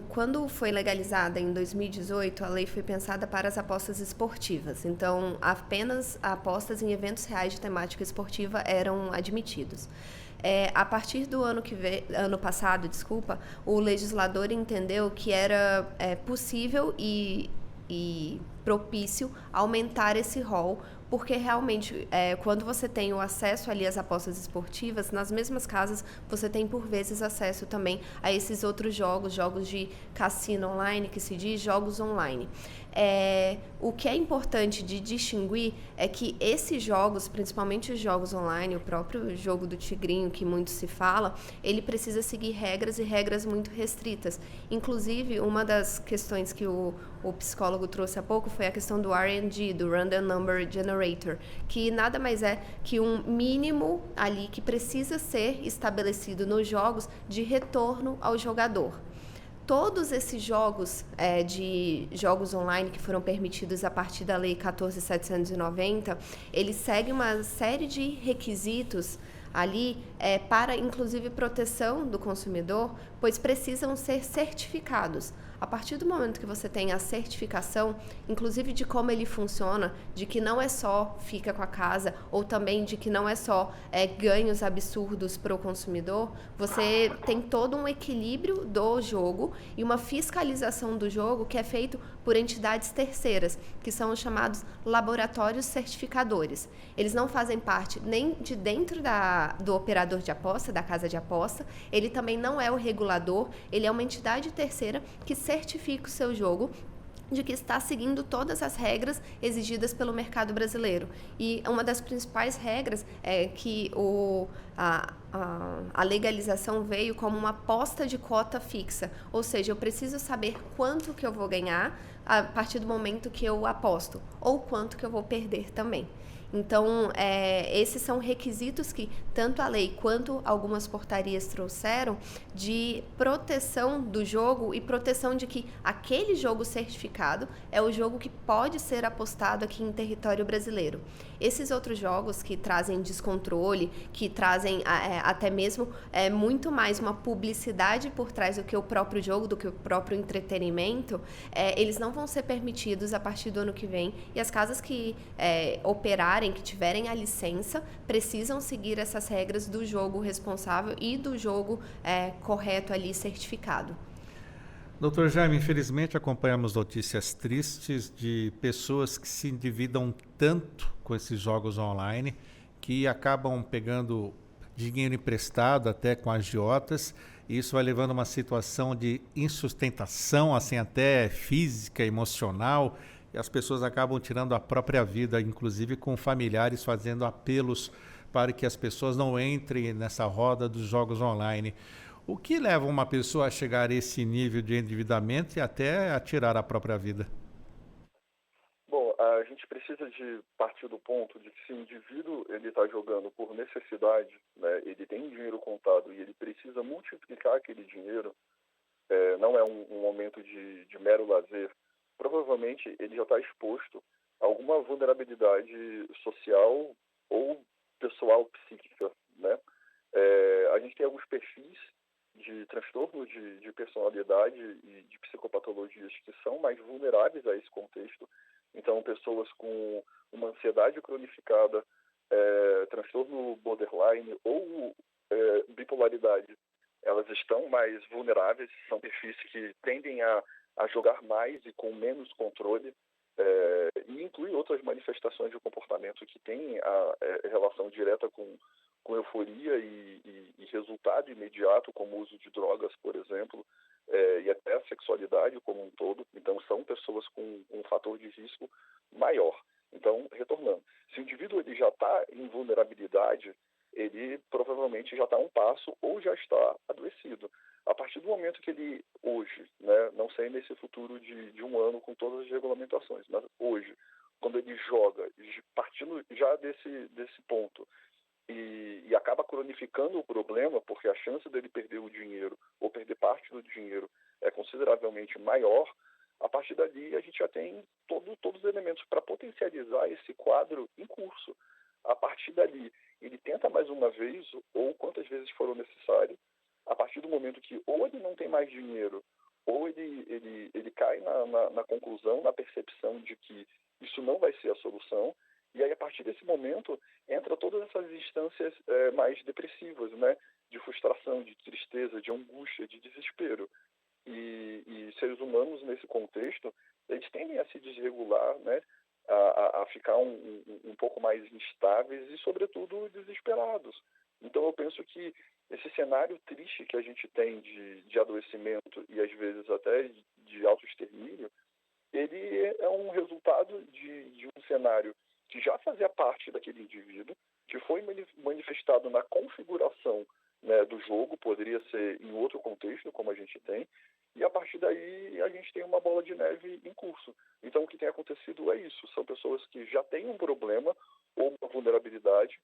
Quando foi legalizada em 2018, a lei foi pensada para as apostas esportivas. Então, apenas apostas em eventos reais de temática esportiva eram admitidos. A partir do ano passado, o legislador entendeu que era possível e propício aumentar esse rol, porque realmente, quando você tem o acesso ali às apostas esportivas, nas mesmas casas, você tem por vezes acesso também a esses outros jogos de cassino online, que se diz jogos online. O que é importante de distinguir é que esses jogos, principalmente os jogos online, o próprio jogo do tigrinho, que muito se fala, ele precisa seguir regras e regras muito restritas. Inclusive, uma das questões que o psicólogo trouxe há pouco foi a questão do RNG, do Random Number Generator, que nada mais é que um mínimo ali que precisa ser estabelecido nos jogos de retorno ao jogador. Todos esses jogos de jogos online que foram permitidos a partir da Lei 14.790, eles seguem uma série de requisitos ali para, inclusive, proteção do consumidor, pois precisam ser certificados. A partir do momento que você tem a certificação, inclusive de como ele funciona, de que não é só fica com a casa, ou também de que não é só ganhos absurdos para o consumidor, você tem todo um equilíbrio do jogo e uma fiscalização do jogo que é feito por entidades terceiras, que são os chamados laboratórios certificadores. Eles não fazem parte nem de dentro do operador de aposta, da casa de aposta, ele também não é o regulador, ele é uma entidade terceira que certifica o seu jogo de que está seguindo todas as regras exigidas pelo mercado brasileiro. E uma das principais regras é que a legalização veio como uma aposta de cota fixa, ou seja, eu preciso saber quanto que eu vou ganhar a partir do momento que eu aposto, ou quanto que eu vou perder também. Então, esses são requisitos que tanto a lei quanto algumas portarias trouxeram de proteção do jogo e proteção de que aquele jogo certificado é o jogo que pode ser apostado aqui em território brasileiro. Esses outros jogos que trazem descontrole, que trazem até mesmo muito mais uma publicidade por trás do que o próprio jogo, do que o próprio entretenimento, eles não vão ser permitidos a partir do ano que vem, e as casas que operarem, que tiverem a licença, precisam seguir essas regras do jogo responsável e do jogo correto ali, certificado. Doutor Jaime, infelizmente acompanhamos notícias tristes de pessoas que se endividam tanto com esses jogos online que acabam pegando dinheiro emprestado até com agiotas, e isso vai levando a uma situação de insustentação, assim, até física, emocional, e as pessoas acabam tirando a própria vida, inclusive com familiares fazendo apelos para que as pessoas não entrem nessa roda dos jogos online. O que leva uma pessoa a chegar a esse nível de endividamento e até a tirar a própria vida? Bom, a gente precisa de partir do ponto de que se o indivíduo ele está jogando por necessidade, né, ele tem dinheiro contado e ele precisa multiplicar aquele dinheiro, não é um momento de mero lazer, provavelmente ele já está exposto a alguma vulnerabilidade social ou pessoal psíquica, né? A gente tem alguns perfis de transtorno de personalidade e de psicopatologias que são mais vulneráveis a esse contexto. Então, pessoas com uma ansiedade cronificada, transtorno borderline ou bipolaridade, elas estão mais vulneráveis, são perfis que tendem a jogar mais e com menos controle, e inclui outras manifestações de comportamento que têm a relação direta com euforia e resultado imediato, como o uso de drogas, por exemplo, e até a sexualidade como um todo. Então, são pessoas com um fator de risco maior. Então, retornando, se o indivíduo ele já está em vulnerabilidade, ele provavelmente já está a um passo ou já está adoecido. A partir do momento que ele, hoje, né, não sei nesse futuro de um ano com todas as regulamentações, mas hoje, quando ele joga, partindo já desse ponto, e acaba cronificando o problema, porque a chance dele perder o dinheiro ou perder parte do dinheiro é consideravelmente maior, a partir dali a gente já tem todos os elementos para potencializar esse quadro em curso. A partir dali, ele tenta mais uma vez, ou quantas vezes for necessário, a partir do momento que ou ele não tem mais dinheiro, ou ele cai na conclusão, na percepção de que isso não vai ser a solução, e aí a partir desse momento entra todas essas instâncias mais depressivas, né? De frustração, de tristeza, de angústia, de desespero. E seres humanos nesse contexto, eles tendem a se desregular, né? A ficar um pouco mais instáveis e, sobretudo, desesperados. Então, eu penso que esse cenário triste que a gente tem de adoecimento e, às vezes, até de autoextermínio, ele é um resultado de um cenário que já fazia parte daquele indivíduo, que foi manifestado na configuração, né, do jogo, poderia ser em outro contexto, como a gente tem, e a partir daí a gente tem uma bola de neve em curso. Então, o que tem acontecido é isso, são pessoas que já têm um problema ou uma vulnerabilidade,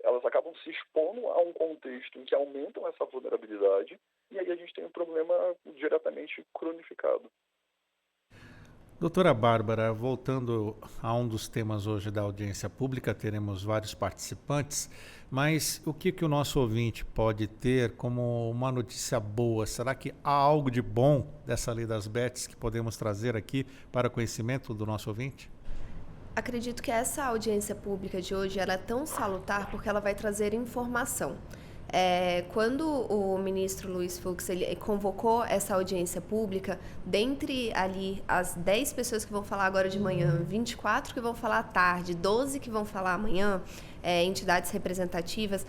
elas acabam se expondo a um contexto em que aumentam essa vulnerabilidade, e aí a gente tem um problema diretamente cronificado. Doutora Bárbara, voltando a um dos temas hoje da audiência pública, teremos vários participantes, mas o que o nosso ouvinte pode ter como uma notícia boa? Será que há algo de bom dessa lei das bets que podemos trazer aqui para conhecimento do nosso ouvinte? Acredito que essa audiência pública de hoje ela é tão salutar porque ela vai trazer informação. Quando o ministro Luiz Fux ele convocou essa audiência pública, dentre ali as 10 pessoas que vão falar agora de manhã, 24 que vão falar à tarde, 12 que vão falar amanhã, entidades representativas,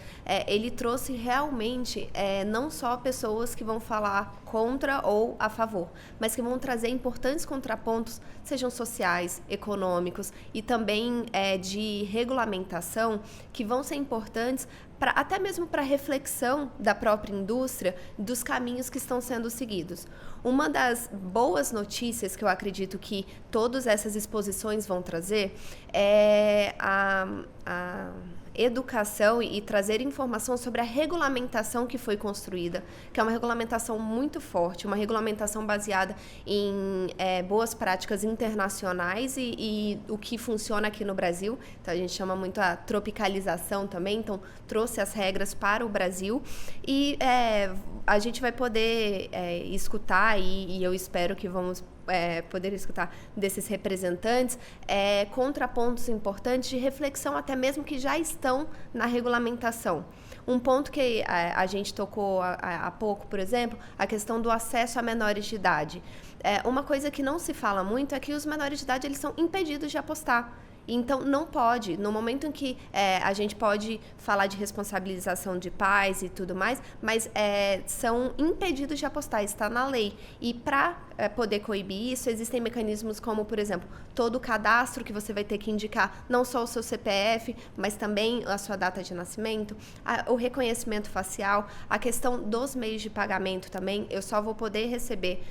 ele trouxe realmente não só pessoas que vão falar contra ou a favor, mas que vão trazer importantes contrapontos, sejam sociais, econômicos e também de regulamentação, que vão ser importantes até mesmo para a reflexão da própria indústria dos caminhos que estão sendo seguidos. Uma das boas notícias que eu acredito que todas essas exposições vão trazer é a educação e trazer informação sobre a regulamentação que foi construída, que é uma regulamentação muito forte, uma regulamentação baseada em boas práticas internacionais e o que funciona aqui no Brasil. Então, a gente chama muito a tropicalização também, então trouxe as regras para o Brasil e a gente vai poder escutar e eu espero que vamos poder escutar desses representantes contrapontos importantes de reflexão, até mesmo que já estão na regulamentação. Um ponto que a gente tocou há pouco, por exemplo, a questão do acesso a menores de idade. Uma coisa que não se fala muito é que os menores de idade eles são impedidos de apostar. Então, não pode, no momento em que a gente pode falar de responsabilização de pais e tudo mais, mas são impedidos de apostar, está na lei. E para poder coibir isso, existem mecanismos como, por exemplo, todo o cadastro que você vai ter que indicar não só o seu CPF, mas também a sua data de nascimento, o reconhecimento facial, a questão dos meios de pagamento também. Eu só vou poder receber,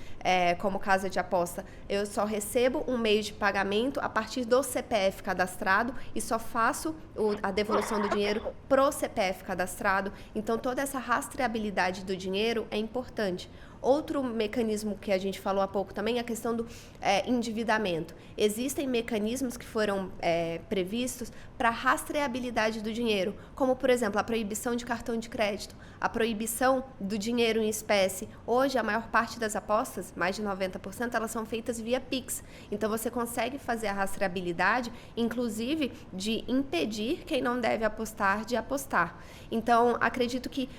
como casa de aposta, eu só recebo um meio de pagamento a partir do CPF cadastrado e só faço a devolução do dinheiro pro CPF cadastrado. Então, toda essa rastreabilidade do dinheiro é importante. Outro mecanismo que a gente falou há pouco também é a questão do endividamento. Existem mecanismos que foram previstos para rastreabilidade do dinheiro, como, por exemplo, a proibição de cartão de crédito, a proibição do dinheiro em espécie. Hoje, a maior parte das apostas, mais de 90%, elas são feitas via Pix. Então, você consegue fazer a rastreabilidade, inclusive, de impedir quem não deve apostar de apostar. Então, acredito que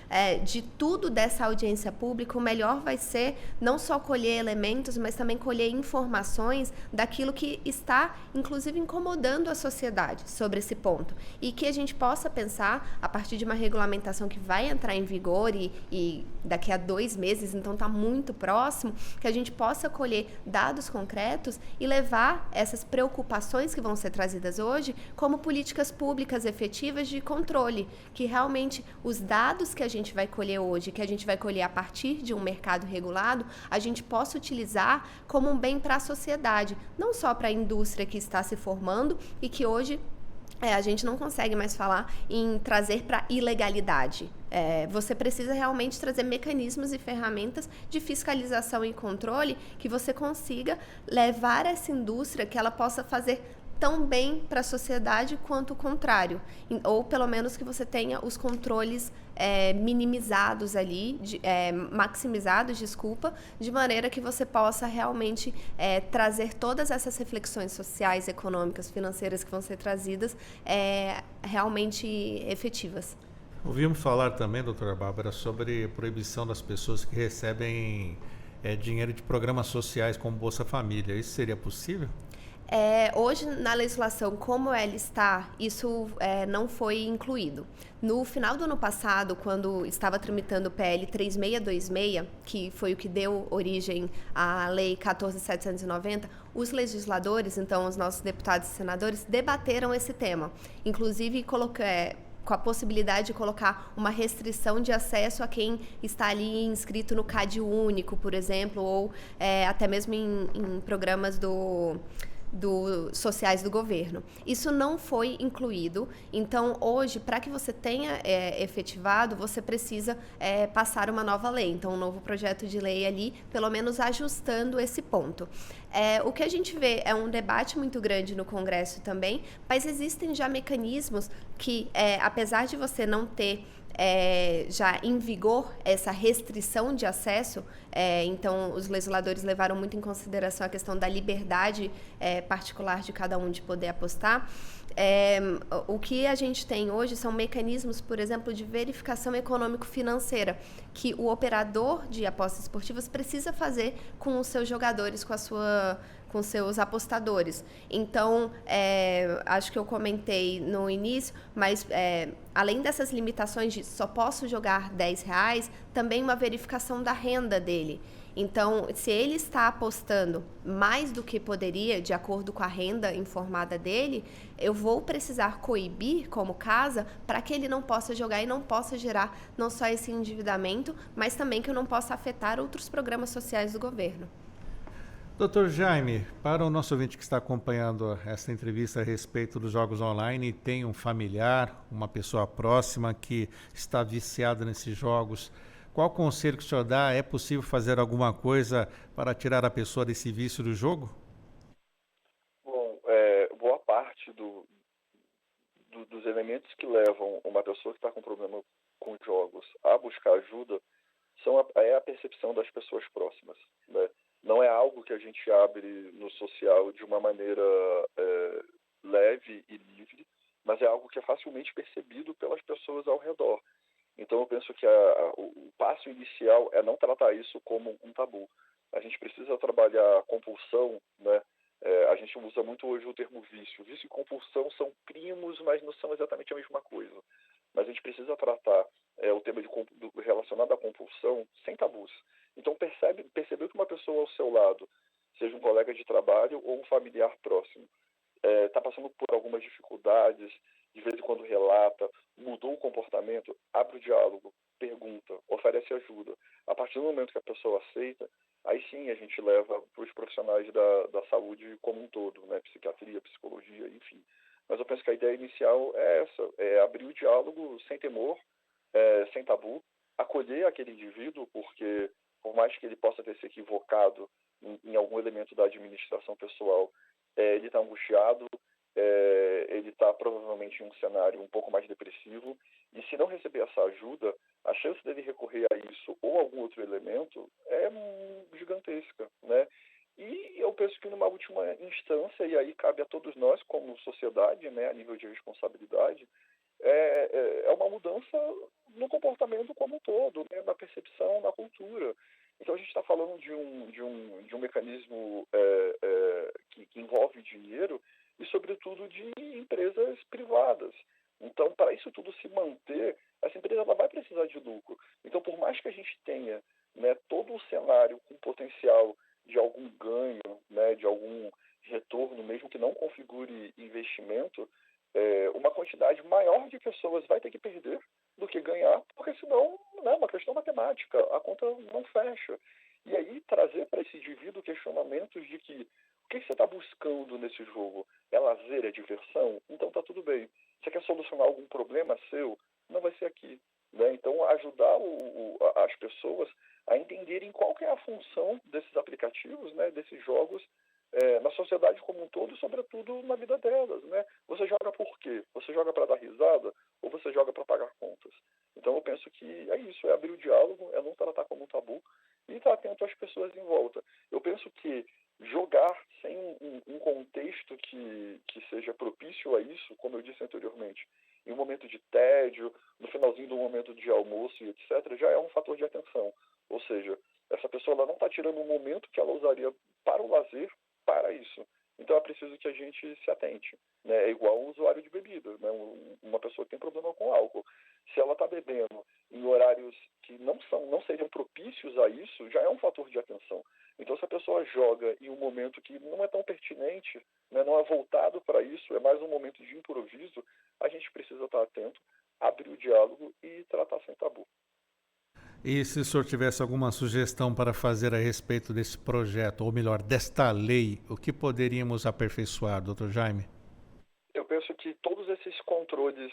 de tudo dessa audiência pública, o melhor vai ser não só colher elementos, mas também colher informações daquilo que está, inclusive, incomodando a sociedade sobre esse ponto. E que a gente possa pensar, a partir de uma regulamentação que vai entrar em vigor e daqui a 2 meses, então está muito próximo, que a gente possa colher dados concretos e levar essas preocupações que vão ser trazidas hoje como políticas públicas efetivas de controle, que realmente os dados que a gente vai colher hoje, que a gente vai colher a partir de um mercado regulado, a gente possa utilizar como um bem para a sociedade, não só para a indústria que está se formando e que hoje a gente não consegue mais falar em trazer para ilegalidade. Você precisa realmente trazer mecanismos e ferramentas de fiscalização e controle que você consiga levar essa indústria, que ela possa fazer tão bem para a sociedade quanto o contrário, ou pelo menos que você tenha os controles minimizados ali, maximizados, desculpa, de maneira que você possa realmente trazer todas essas reflexões sociais, econômicas, financeiras que vão ser trazidas realmente efetivas. Ouvimos falar também, doutora Bárbara, sobre proibição das pessoas que recebem dinheiro de programas sociais como Bolsa Família. Isso seria possível? Hoje, na legislação como ela está, isso não foi incluído. No final do ano passado, quando estava tramitando o PL 3626, que foi o que deu origem à Lei 14.790, os legisladores, então os nossos deputados e senadores, debateram esse tema. Inclusive, com a possibilidade de colocar uma restrição de acesso a quem está ali inscrito no CAD único, por exemplo, ou até mesmo em programas sociais do governo. Isso não foi incluído, então hoje, para que você tenha efetivado, você precisa passar uma nova lei, então um novo projeto de lei ali, pelo menos ajustando esse ponto. O que a gente vê é um debate muito grande no Congresso também, mas existem já mecanismos que, apesar de você não ter já em vigor essa restrição de acesso, então os legisladores levaram muito em consideração a questão da liberdade particular de cada um de poder apostar. O que a gente tem hoje são mecanismos, por exemplo, de verificação econômico-financeira, que o operador de apostas esportivas precisa fazer com os seus jogadores, com seus apostadores. Então, acho que eu comentei no início, mas além dessas limitações de só posso jogar R$10, também uma verificação da renda dele. Então, se ele está apostando mais do que poderia, de acordo com a renda informada dele, eu vou precisar coibir como casa para que ele não possa jogar e não possa gerar não só esse endividamento, mas também que eu não possa afetar outros programas sociais do governo. Doutor Jaime, para o nosso ouvinte que está acompanhando essa entrevista a respeito dos jogos online e tem um familiar, uma pessoa próxima que está viciada nesses jogos, qual conselho que o senhor dá? É possível fazer alguma coisa para tirar a pessoa desse vício do jogo? Bom, boa parte dos elementos que levam uma pessoa que está com problema com jogos a buscar ajuda é a percepção das pessoas próximas, né? Não é algo que a gente abre no social de uma maneira leve e livre, mas é algo que é facilmente percebido pelas pessoas ao redor. Então, eu penso que o passo inicial é não tratar isso como um tabu. A gente precisa trabalhar a compulsão, né? A gente usa muito hoje o termo vício. Vício e compulsão são primos, mas não são exatamente a mesma coisa. Mas a gente precisa tratar o tema relacionado à compulsão sem tabus. Então, percebeu que uma pessoa ao seu lado, seja um colega de trabalho ou um familiar próximo, está passando por algumas dificuldades, de vez em quando relata, mudou o comportamento, abre o diálogo, pergunta, oferece ajuda. A partir do momento que a pessoa aceita, aí sim a gente leva para os profissionais da saúde como um todo, né? Psiquiatria, psicologia, enfim. Mas eu penso que a ideia inicial é essa, é abrir o diálogo sem temor, sem tabu, acolher aquele indivíduo, porque por mais que ele possa ter se equivocado em algum elemento da administração pessoal, ele está angustiado, ele está provavelmente em um cenário um pouco mais depressivo, e se não receber essa ajuda, a chance dele recorrer a isso ou algum outro elemento é gigantesca, né? E eu penso que numa última instância, e aí cabe a todos nós como sociedade, né, a nível de responsabilidade, é uma mudança no comportamento como um todo, né, na percepção, na cultura. Então a gente está falando de um mecanismo que envolve dinheiro e, sobretudo, de empresas privadas. Então, para isso tudo se manter, essa empresa ela vai precisar de lucro. Então, por mais que a gente tenha, né, todo o cenário com potencial de algum ganho, né, de algum retorno, mesmo que não configure investimento, uma quantidade maior de pessoas vai ter que perder do que ganhar, porque senão é uma questão matemática, a conta não fecha. E aí trazer para esse indivíduo questionamentos de que o que você está buscando nesse jogo? É lazer, é diversão? Então está tudo bem. Você quer solucionar algum problema seu? Não vai ser aqui, né? Então ajudar as pessoas a entenderem qual que é a função desses aplicativos, né, desses jogos, na sociedade como um todo e, sobretudo, na vida delas, né? Você joga por quê? Você joga para dar risada ou você joga para pagar contas? Então, eu penso que é isso, é abrir o diálogo, é não tratar como um tabu e estar atento às pessoas em volta. Eu penso que jogar sem um contexto que seja propício a isso, como eu disse anteriormente, em um momento de tédio, no finalzinho do momento de almoço e etc., já é um fator de atenção. Ou seja, essa pessoa ela não está tirando um momento que ela usaria para o lazer, para isso. Então é preciso que a gente se atente. Né? É igual um usuário de bebida, né? Uma pessoa que tem problema com álcool. Se ela está bebendo em horários que não seriam propícios a isso, já é um fator de atenção. Então, se a pessoa joga em um momento que não é tão pertinente, né, não é voltado para isso, é mais um momento de improviso, a gente precisa estar atento, abrir o diálogo e tratar sem tabu. E se o senhor tivesse alguma sugestão para fazer a respeito desse projeto, ou melhor, desta lei, o que poderíamos aperfeiçoar, doutor Jaime? Eu penso que todos esses controles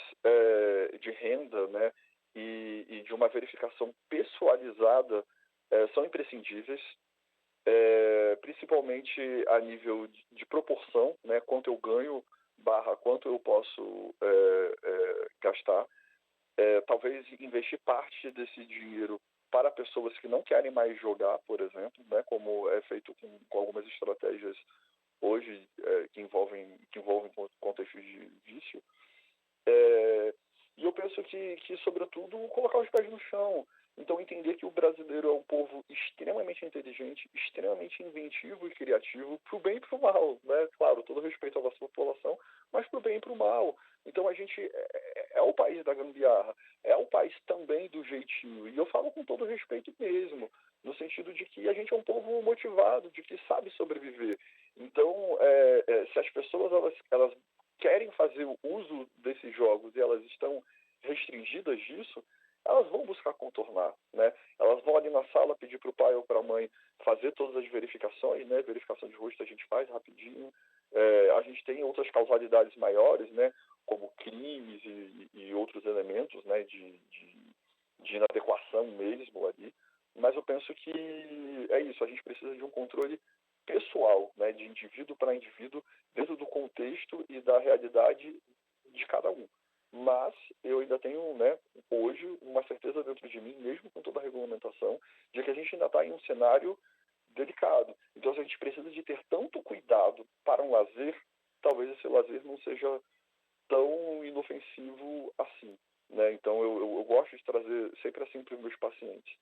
de renda, né, e de uma verificação pessoalizada são imprescindíveis, principalmente a nível de proporção, né, quanto eu ganho / quanto eu posso gastar. Talvez investir parte desse dinheiro para pessoas que não querem mais jogar, por exemplo, né, como é feito com algumas estratégias hoje que envolvem contextos de vício. E eu penso que, sobretudo, colocar os pés no chão. Então, entender que o brasileiro é um povo extremamente inteligente, extremamente inventivo e criativo, para o bem e para o mal. Né? Claro, todo respeito à nossa população, mas para o bem e para o mal. Então, a gente é o país da gambiarra, é o país também do jeitinho. E eu falo com todo respeito mesmo, no sentido de que a gente é um povo motivado, de que sabe sobreviver. Então, se as pessoas elas querem fazer o uso desses jogos e elas estão restringidas disso, elas vão buscar contornar, né? Elas vão ali na sala pedir para o pai ou para a mãe fazer todas as verificações, né? Verificação de rosto a gente faz rapidinho. A gente tem outras causalidades maiores, né? Como crimes e outros elementos, né? De inadequação mesmo ali. Mas eu penso que é isso, a gente precisa de um controle pessoal, né? De indivíduo para indivíduo, dentro do contexto e da realidade de cada um. Mas eu ainda tenho, né, hoje, uma certeza dentro de mim, mesmo com toda a regulamentação, de que a gente ainda está em um cenário delicado. Então, se a gente precisa de ter tanto cuidado para um lazer, talvez esse lazer não seja tão inofensivo assim. Né? Então, eu gosto de trazer sempre assim para os meus pacientes.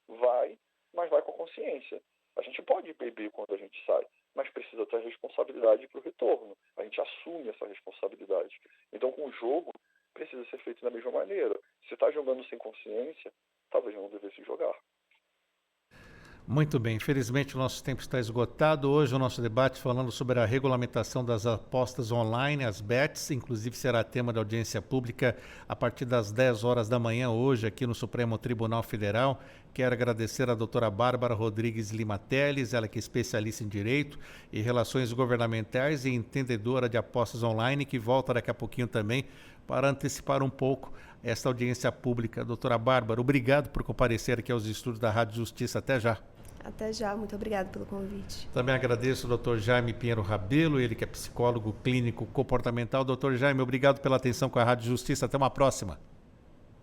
Mas vai com consciência. A gente pode beber quando a gente sai, mas precisa ter responsabilidade para o retorno. A gente assume essa responsabilidade. Então, com o jogo, precisa ser feito da mesma maneira. Se está jogando sem consciência, talvez não devesse jogar. Muito bem, infelizmente o nosso tempo está esgotado. Hoje o nosso debate falando sobre a regulamentação das apostas online, as bets, inclusive será tema da audiência pública a partir das 10 horas da manhã hoje aqui no Supremo Tribunal Federal. Quero agradecer à doutora Bárbara Rodrigues Lima Teles, ela que é especialista em Direito e Relações Governamentais e entendedora de apostas online, que volta daqui a pouquinho também para antecipar um pouco esta audiência pública. Doutora Bárbara, obrigado por comparecer aqui aos estúdios da Rádio Justiça. Até já. Até já, muito obrigada pelo convite. Também agradeço ao Dr. Jaime Pinheiro Rabelo, ele que é psicólogo clínico comportamental. Dr. Jaime, obrigado pela atenção com a Rádio Justiça. Até uma próxima.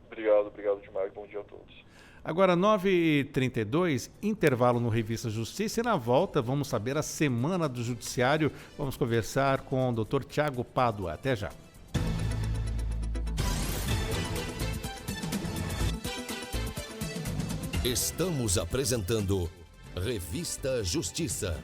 Obrigado demais. Bom dia a todos. Agora, 9h32, intervalo no Revista Justiça, e na volta vamos saber a Semana do Judiciário. Vamos conversar com o Dr. Tiago Pádua. Até já. Estamos apresentando Revista Justiça.